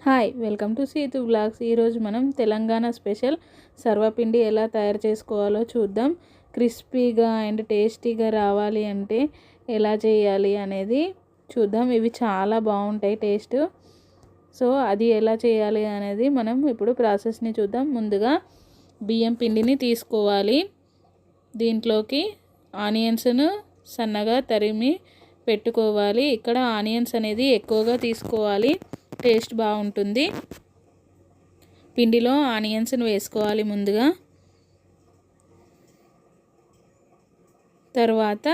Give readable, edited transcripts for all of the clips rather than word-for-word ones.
Hi welcome to Seethu blogs. ఈరోజు మనం Telangana special సర్వపిండి ఎలా తయారు చేసుకోవాలో చూద్దాం. క్రిస్పీగా అండ్ టేస్టీగా రావాలి అంటే ఎలా చేయాలి అనేది చూద్దాం. ఇవి చాలా బాగుంటాయి టేస్ట్. సో అది ఎలా చేయాలి అనేది మనం ఇప్పుడు ప్రాసెస్ని చూద్దాం. ముందుగా బియ్యం పిండిని తీసుకోవాలి. దీంట్లోకి ఆనియన్స్ను సన్నగా తరిమి పెట్టుకోవాలి. ఇక్కడ ఆనియన్స్ అనేది ఎక్కువగా తీసుకోవాలి, టేస్ట్ బాగుంటుంది. పిండిలో ఆనియన్స్ని వేసుకోవాలి ముందుగా. తర్వాత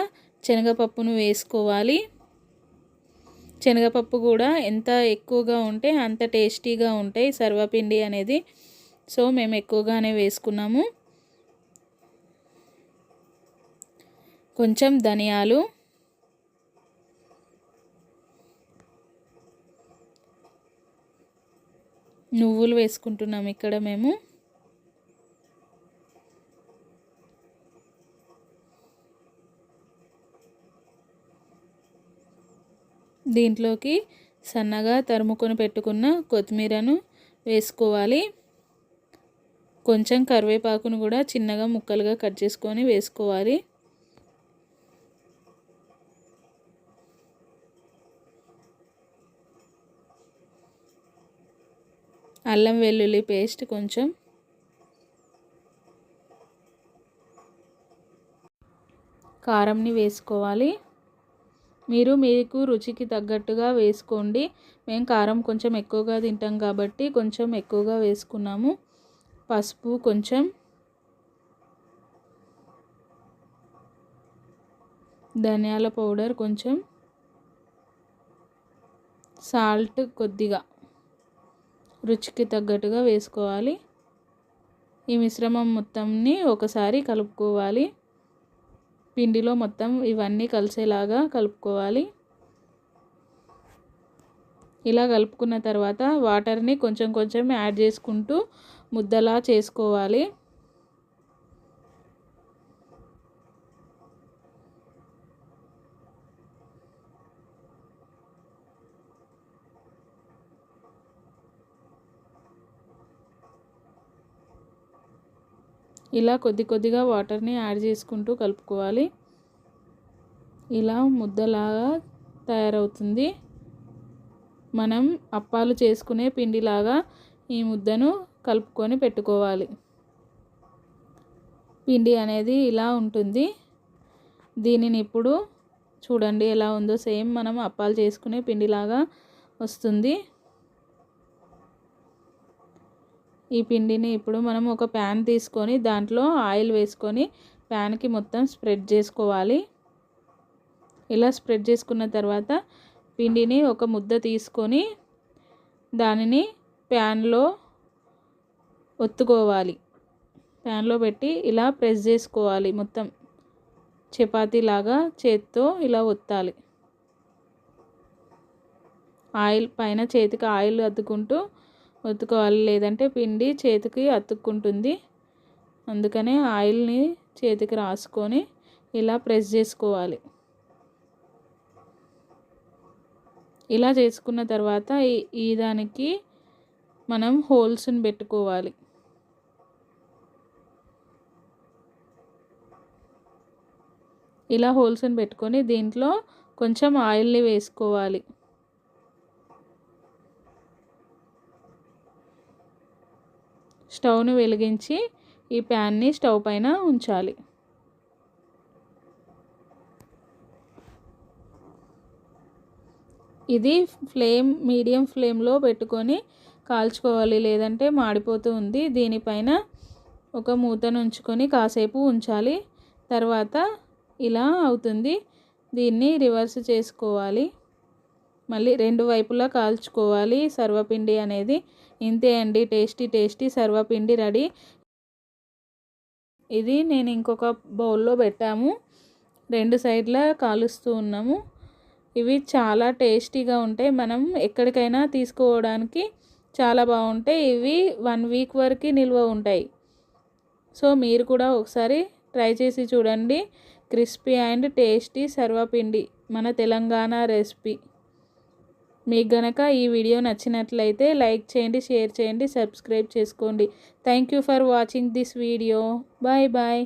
శనగపప్పును వేసుకోవాలి. శనగపప్పు కూడా ఎంత ఎక్కువగా ఉంటే అంత టేస్టీగా ఉంటాయి సర్వపిండి అనేది. సో మేము ఎక్కువగానే వేసుకున్నాము. కొంచెం ధనియాలు, నువ్వులు వేసుకుంటున్నాం ఇక్కడ మేము. దీంట్లోకి సన్నగా తరుముకొని పెట్టుకున్న కొత్తిమీరను వేసుకోవాలి. కొంచెం కరివేపాకును కూడా చిన్నగా ముక్కలుగా కట్ చేసుకొని వేసుకోవాలి. అల్లం వెల్లుల్లి పేస్ట్ కొంచెం, కారంని వేసుకోవాలి. మీకు రుచికి తగ్గట్టుగా వేసుకోండి. మేము కారం కొంచెం ఎక్కువగా తింటాం కాబట్టి కొంచెం ఎక్కువగా వేసుకున్నాము. పసుపు కొంచెం, ధనియాల పౌడర్ కొంచెం, సాల్ట్ కొద్దిగా రుచికి తగ్గట్టుగా వేసుకోవాలి. ఈ మిశ్రమం మొత్తంని ఒకసారి కలుపుకోవాలి. పిండిలో మొత్తం ఇవన్నీ కలిసేలాగా కలుపుకోవాలి. ఇలా కలుపుకున్న తర్వాత వాటర్ని కొంచెం కొంచెం యాడ్ చేసుకుంటూ ముద్దలా చేసుకోవాలి. ఇలా కొద్ది కొద్దిగా వాటర్ని యాడ్ చేసుకుంటూ కలుపుకోవాలి. ఇలా ముద్దలాగా తయారవుతుంది. మనం అప్పాలు చేసుకునే పిండిలాగా ఈ ముద్దను కలుపుకొని పెట్టుకోవాలి. పిండి అనేది ఇలా ఉంటుంది. దీనిని ఇప్పుడు చూడండి ఎలా ఉందో. సేమ్ మనం అప్పాలు చేసుకునే పిండిలాగా వస్తుంది. ఈ పిండిని ఇప్పుడు మనం ఒక ప్యాన్ తీసుకొని దాంట్లో ఆయిల్ వేసుకొని ప్యాన్కి మొత్తం స్ప్రెడ్ చేసుకోవాలి. ఇలా స్ప్రెడ్ చేసుకున్న తర్వాత పిండిని ఒక ముద్ద తీసుకొని దానిని ప్యాన్లో ఒత్తుకోవాలి. ప్యాన్లో పెట్టి ఇలా ప్రెస్ చేసుకోవాలి. మొత్తం చపాతీలాగా చేత్తో ఇలా ఒత్తాలి. ఆయిల్ పైన చేతికి ఆయిల్ అద్దుకుంటూ ఒత్తుకోవాలి, లేదంటే పిండి చేతికి అతుక్కుంటుంది. అందుకనే ఆయిల్ని చేతికి రాసుకొని ఇలా ప్రెస్ చేసుకోవాలి. ఇలా చేసుకున్న తర్వాత ఈ దానికి మనం హోల్స్ని పెట్టుకోవాలి. ఇలా హోల్స్ని పెట్టుకొని దీంట్లో కొంచెం ఆయిల్ని వేసుకోవాలి. స్టవ్ను వెలిగించి ఈ ప్యాన్ని స్టవ్ పైన ఉంచాలి. ఇది మీడియం ఫ్లేమ్లో పెట్టుకొని కాల్చుకోవాలి, లేదంటే మాడిపోతూ ఉంది. దీనిపైన ఒక మూతను ఉంచుకొని కాసేపు ఉంచాలి. తర్వాత ఇలా అవుతుంది. దీన్ని రివర్స్ చేసుకోవాలి. మళ్ళీ రెండు వైపులా కాల్చుకోవాలి. సర్వపిండి అనేది ఇంతే అండి. టేస్టీ సర్వపిండి రెడీ. ఇది నేను ఇంకొక బౌల్లో పెట్టాము. రెండు సైడ్లా కాలుస్తూ ఉన్నాము. ఇవి చాలా టేస్టీగా ఉంటాయి. మనం ఎక్కడికైనా తీసుకోవడానికి చాలా బాగుంటాయి. ఇవి 1 వీక్ వరకు నిల్వ ఉంటాయి. సో మీరు కూడా ఒకసారి ట్రై చేసి చూడండి. క్రిస్పీ అండ్ టేస్టీ సర్వపిండి మన తెలంగాణ రెసిపీ. మీకు గనక ఈ వీడియో నచ్చినట్లయితే లైక్ చేయండి, షేర్ చేయండి, సబ్స్క్రైబ్ చేసుకోండి. Thank you for watching this video. Bye bye.